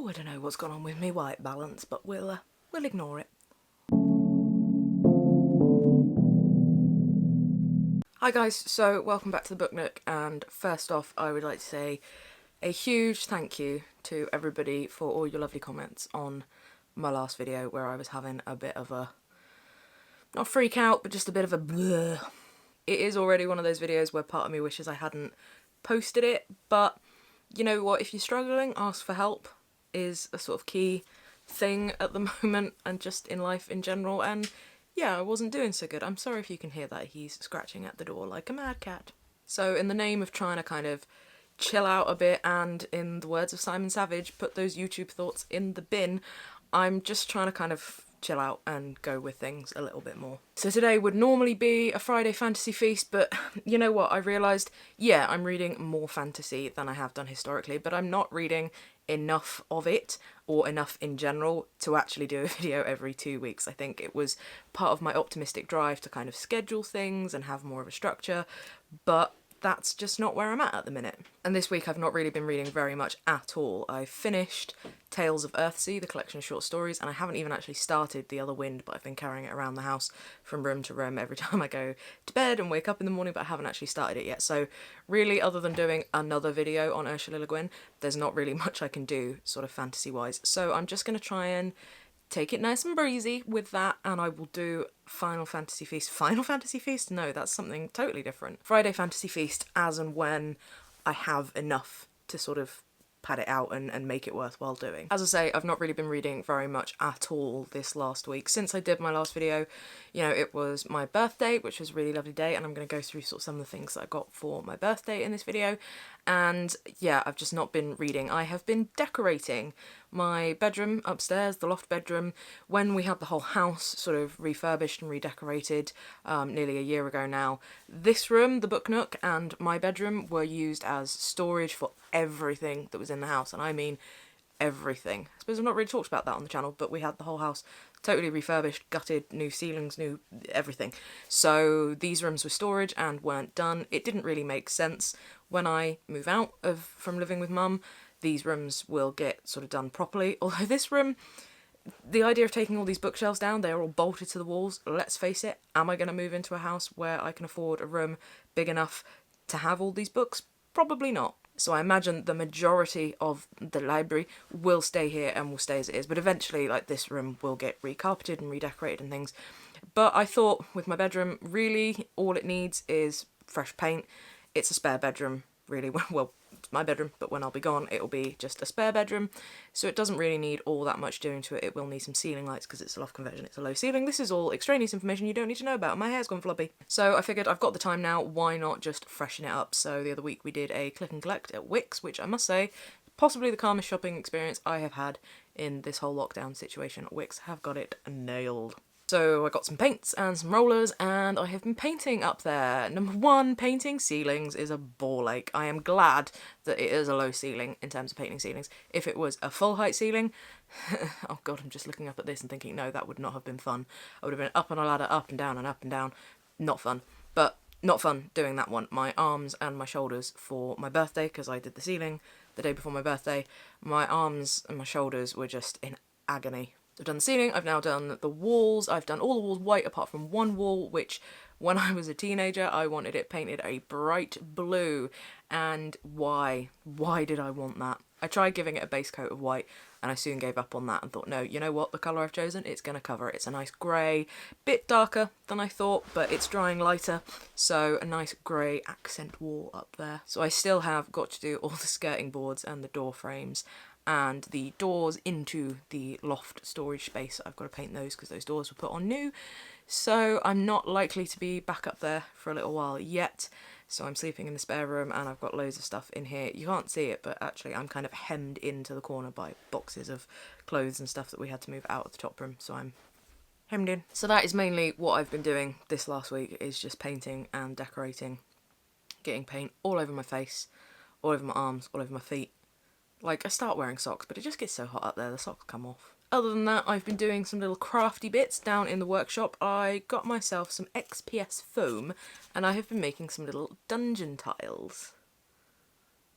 Oh, I don't know what's gone on with me white balance, but we'll ignore it. Hi guys, so welcome back to the Book Nook, and first off I would like to say a huge thank you to everybody for all your lovely comments on my last video where I was having a bit of a, not freak out, but just a bit of a blur. It is already one of those videos where part of me wishes I hadn't posted it, but you know what, if you're struggling, ask for help is a sort of key thing at the moment and just in life in general. And yeah, I wasn't doing so good. I'm sorry if you can hear that. He's scratching at the door like a mad cat. So in the name of trying to kind of chill out a bit and, in the words of Simon Savage, put those YouTube thoughts in the bin, I'm just trying to kind of chill out and go with things a little bit more. So today would normally be a Friday fantasy feast, but you know what, I realised, yeah, I'm reading more fantasy than I have done historically, but I'm not reading enough of it, or enough in general, to actually do a video every 2 weeks. I think it was part of my optimistic drive to kind of schedule things and have more of a structure, but that's just not where I'm at the minute. And this week I've not really been reading very much at all. I finished Tales of Earthsea, the collection of short stories, and I haven't even actually started The Other Wind, but I've been carrying it around the house from room to room every time I go to bed and wake up in the morning, but I haven't actually started it yet. So really, other than doing another video on Ursula Le Guin, there's not really much I can do sort of fantasy-wise. So I'm just going to try and take it nice and breezy with that, and I will do Final Fantasy Feast. Final Fantasy Feast? No, that's something totally different. Friday Fantasy Feast as and when I have enough to sort of pad it out and make it worthwhile doing. As I say, I've not really been reading very much at all this last week. Since I did my last video, you know, it was my birthday, which was a really lovely day, and I'm going to go through sort of some of the things that I got for my birthday in this video. And yeah, I've just not been reading. I have been decorating my bedroom upstairs, the loft bedroom, when we had the whole house sort of refurbished and redecorated nearly a year ago now. This room, the Book Nook, and my bedroom were used as storage for everything that was in the house, and I mean everything. I suppose I've not really talked about that on the channel, but we had the whole house totally refurbished, gutted, new ceilings, new everything. So these rooms were storage and weren't done. It didn't really make sense. When I move out from living with mum, these rooms will get sort of done properly. Although this room, the idea of taking all these bookshelves down, they're all bolted to the walls. Let's face it, am I going to move into a house where I can afford a room big enough to have all these books? Probably not. So I imagine the majority of the library will stay here and will stay as it is. But eventually, like, this room will get recarpeted and redecorated and things. But I thought with my bedroom, really all it needs is fresh paint. It's a spare bedroom, really. Well, it's my bedroom, but when I'll be gone, it'll be just a spare bedroom. So it doesn't really need all that much doing to it. It will need some ceiling lights because it's a loft conversion, it's a low ceiling. This is all extraneous information you don't need to know about. My hair's gone floppy. So I figured I've got the time now, why not just freshen it up? So the other week we did a click and collect at Wickes, which I must say, possibly the calmest shopping experience I have had in this whole lockdown situation. Wickes have got it nailed. So I got some paints and some rollers, and I have been painting up there. Number one, painting ceilings is a ball ache. I am glad that it is a low ceiling in terms of painting ceilings. If it was a full height ceiling, oh god, I'm just looking up at this and thinking, no, that would not have been fun. I would have been up on a ladder, up and down and up and down. Not fun. But not fun doing that one. My arms and my shoulders for my birthday, because I did the ceiling the day before my birthday, my arms and my shoulders were just in agony. I've done the ceiling, I've now done the walls, I've done all the walls white apart from one wall, which when I was a teenager I wanted it painted a bright blue. And why? Why did I want that? I tried giving it a base coat of white and I soon gave up on that and thought, no, you know what, the colour I've chosen, it's going to cover it. It's a nice grey, bit darker than I thought, but it's drying lighter, so a nice grey accent wall up there. So I still have got to do all the skirting boards and the door frames and the doors into the loft storage space. I've got to paint those because those doors were put on new. So I'm not likely to be back up there for a little while yet. So I'm sleeping in the spare room and I've got loads of stuff in here. You can't see it, but actually I'm kind of hemmed into the corner by boxes of clothes and stuff that we had to move out of the top room. So I'm hemmed in. So that is mainly what I've been doing this last week, is just painting and decorating. Getting paint all over my face, all over my arms, all over my feet. Like, I start wearing socks, but it just gets so hot up there, the socks come off. Other than that, I've been doing some little crafty bits down in the workshop. I got myself some XPS foam, and I have been making some little dungeon tiles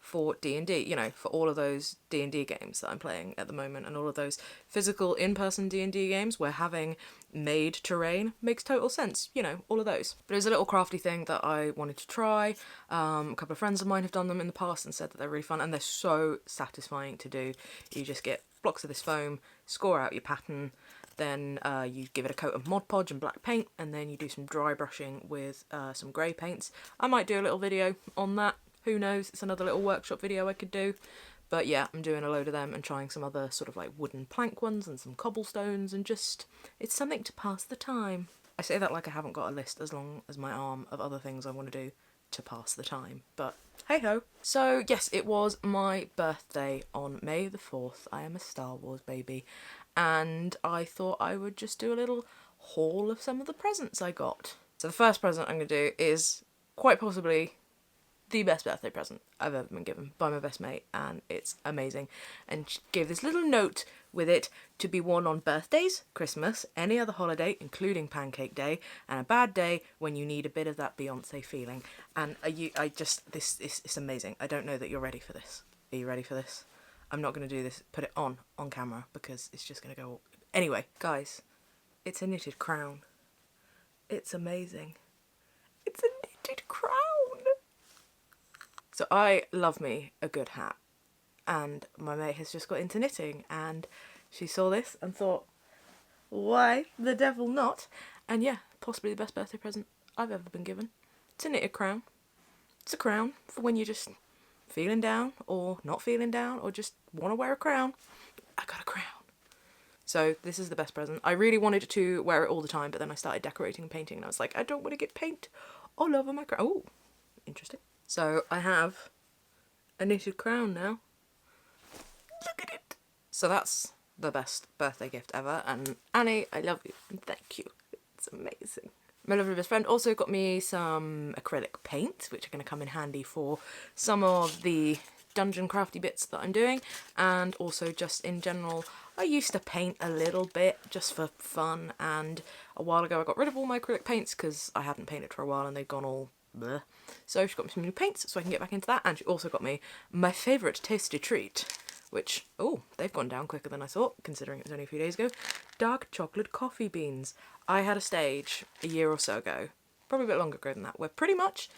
for D&D, you know, for all of those D&D games that I'm playing at the moment and all of those physical in-person D&D games where having made terrain makes total sense, you know, all of those. But it was a little crafty thing that I wanted to try. A couple of friends of mine have done them in the past and said that they're really fun, and they're so satisfying to do. You just get blocks of this foam, score out your pattern, then you give it a coat of Mod Podge and black paint, and then you do some dry brushing with some grey paints. I might do a little video on that. Who knows? It's another little workshop video I could do. But yeah, I'm doing a load of them and trying some other sort of like wooden plank ones and some cobblestones, and just, it's something to pass the time. I say that like I haven't got a list as long as my arm of other things I want to do to pass the time, but hey ho. So yes, it was my birthday on May the 4th. I am a Star Wars baby, and I thought I would just do a little haul of some of the presents I got. So the first present I'm going to do is quite possibly the best birthday present I've ever been given by my best mate, and it's amazing. And she gave this little note with it to be worn on birthdays, Christmas, any other holiday, including Pancake Day, and a bad day when you need a bit of that Beyonce feeling. And it's amazing. I don't know that you're ready for this. Are you ready for this? I'm not going to do this, put it on camera, because it's just going to go... Anyway, guys, it's a knitted crown. It's amazing. It's a knitted crown! So I love me a good hat, and my mate has just got into knitting, and she saw this and thought, why the devil not? And yeah, possibly the best birthday present I've ever been given. It's a knitted crown. It's a crown for when you're just feeling down or not feeling down or just want to wear a crown. I got a crown. So this is the best present. I really wanted to wear it all the time, but then I started decorating and painting, and I was like, I don't want to get paint all over my crown. Oh, interesting. So I have a knitted crown now. Look at it. So that's the best birthday gift ever. And Annie, I love you and thank you. It's amazing. My lovely best friend also got me some acrylic paint, which are going to come in handy for some of the dungeon crafty bits that I'm doing. And also just in general, I used to paint a little bit just for fun. And a while ago I got rid of all my acrylic paints because I hadn't painted for a while and they'd gone all... bleh. So she got me some new paints so I can get back into that, and she also got me my favourite tasty treat, which, oh, they've gone down quicker than I thought, considering it was only a few days ago. Dark chocolate coffee beans. I had a stage a year or so ago, probably a bit longer ago than that, where pretty much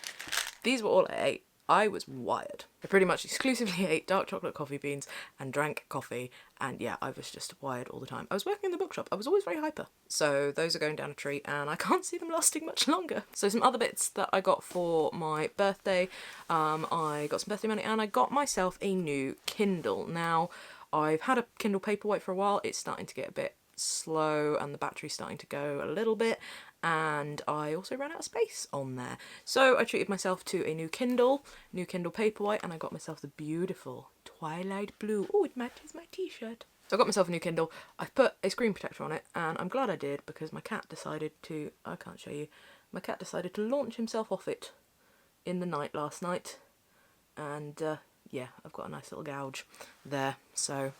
these were all I ate. I was wired. I pretty much exclusively ate dark chocolate coffee beans and drank coffee, and yeah, I was just wired all the time. I was working in the bookshop. I was always very hyper. So those are going down a treat, and I can't see them lasting much longer. So some other bits that I got for my birthday. I got some birthday money, and I got myself a new Kindle. Now, I've had a Kindle Paperwhite for a while. It's starting to get a bit slow, and the battery's starting to go a little bit, and I also ran out of space on there. So I treated myself to a new Kindle Paperwhite, and I got myself the beautiful Twilight Blue. Oh, it matches my t-shirt. So I got myself a new Kindle. I've put a screen protector on it, and I'm glad I did, because my cat decided to, I can't show you, my cat decided to launch himself off it in the night last night, and yeah, I've got a nice little gouge there, so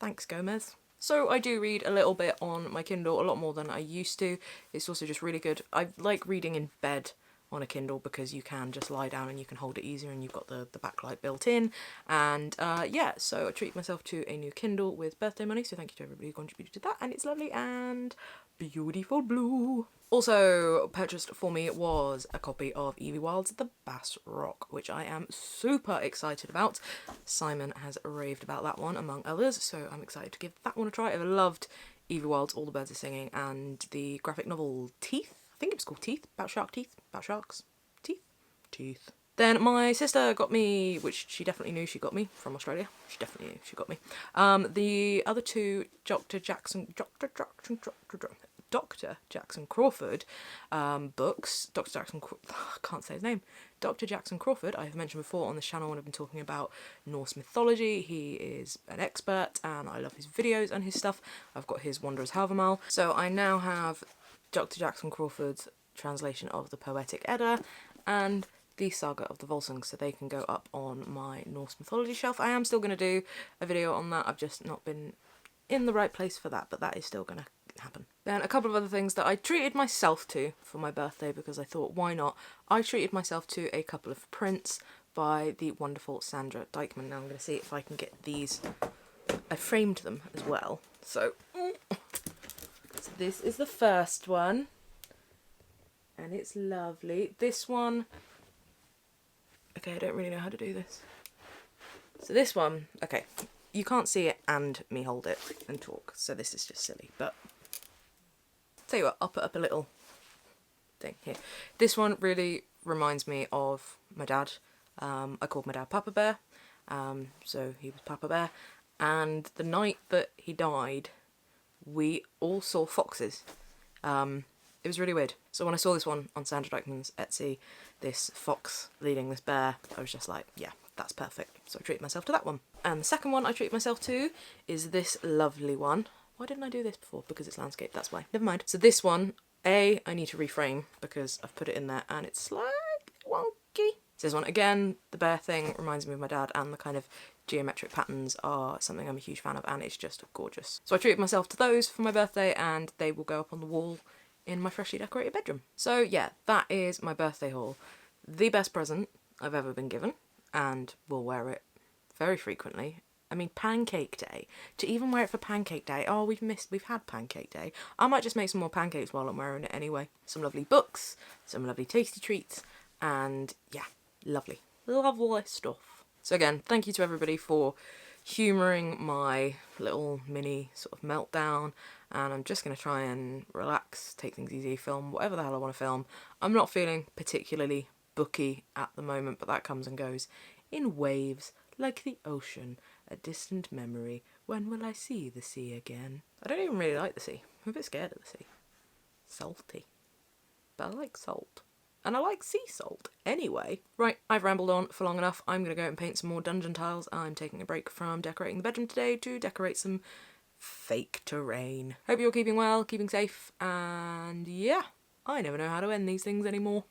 thanks Gomez. So I do read a little bit on my Kindle, a lot more than I used to. It's also just really good. I like reading in bed on a Kindle because you can just lie down and you can hold it easier, and you've got the backlight built in. And yeah, so I treated myself to a new Kindle with birthday money, so thank you to everybody who contributed to that, and it's lovely and beautiful blue. Also purchased for me was a copy of Evie Wild's The Bass Rock, which I am super excited about. Simon has raved about that one, among others, so I'm excited to give that one a try. I've loved Evie Wild's All the Birds Are Singing and the graphic novel Teeth. I think it was called Teeth, about shark teeth, about sharks. Teeth. Then my sister got me, which she definitely knew she got me from Australia. She definitely knew she got me. The other two Dr. Jackson Crawford books. I can't say his name. Dr. Jackson Crawford, I have mentioned before on this channel when I've been talking about Norse mythology. He is an expert and I love his videos and his stuff. I've got his Wanderer's Havermal. So I now have Dr. Jackson Crawford's translation of the Poetic Edda and the Saga of the Volsungs, so they can go up on my Norse mythology shelf. I am still going to do a video on that. I've just not been in the right place for that, but that is still going to happen. Then a couple of other things that I treated myself to for my birthday, because I thought, why not? I treated myself to a couple of prints by the wonderful Sandra Dykman. Now I'm going to see if I can get these. I framed them as well. So this is the first one. And it's lovely. This one... Okay, I don't really know how to do this. So this one... Okay, you can't see it and me hold it and talk. So this is just silly. But tell you what, I'll put up a little thing here. This one really reminds me of my dad. I called my dad Papa Bear. So he was Papa Bear. And the night that he died, we all saw foxes. It was really weird. So when I saw this one on Sandra Dykman's Etsy, this fox leading this bear, I was just like, yeah, that's perfect. So I treated myself to that one. And the second one I treated myself to is this lovely one. Why didn't I do this before? Because it's landscape, that's why. Never mind. So this one, I need to reframe because I've put it in there and it's slightly wonky. So this one, again, the bear thing reminds me of my dad, and the kind of geometric patterns are something I'm a huge fan of, and it's just gorgeous. So I treated myself to those for my birthday, and they will go up on the wall in my freshly decorated bedroom. So yeah, that is my birthday haul. The best present I've ever been given, and will wear it very frequently. I mean, Pancake Day. To even wear it for Pancake Day, oh, we've had Pancake Day. I might just make some more pancakes while I'm wearing it anyway. Some lovely books, some lovely tasty treats, and yeah, lovely. Lovely stuff. So again, thank you to everybody for humouring my little mini sort of meltdown, and I'm just going to try and relax, take things easy, film whatever the hell I want to film. I'm not feeling particularly booky at the moment, but that comes and goes in waves, like the ocean, a distant memory. When will I see the sea again? I don't even really like the sea. I'm a bit scared of the sea. Salty. But I like salt. And I like sea salt. Anyway, right, I've rambled on for long enough. I'm going to go and paint some more dungeon tiles. I'm taking a break from decorating the bedroom today to decorate some fake terrain. Hope you're keeping well, keeping safe, and yeah, I never know how to end these things anymore.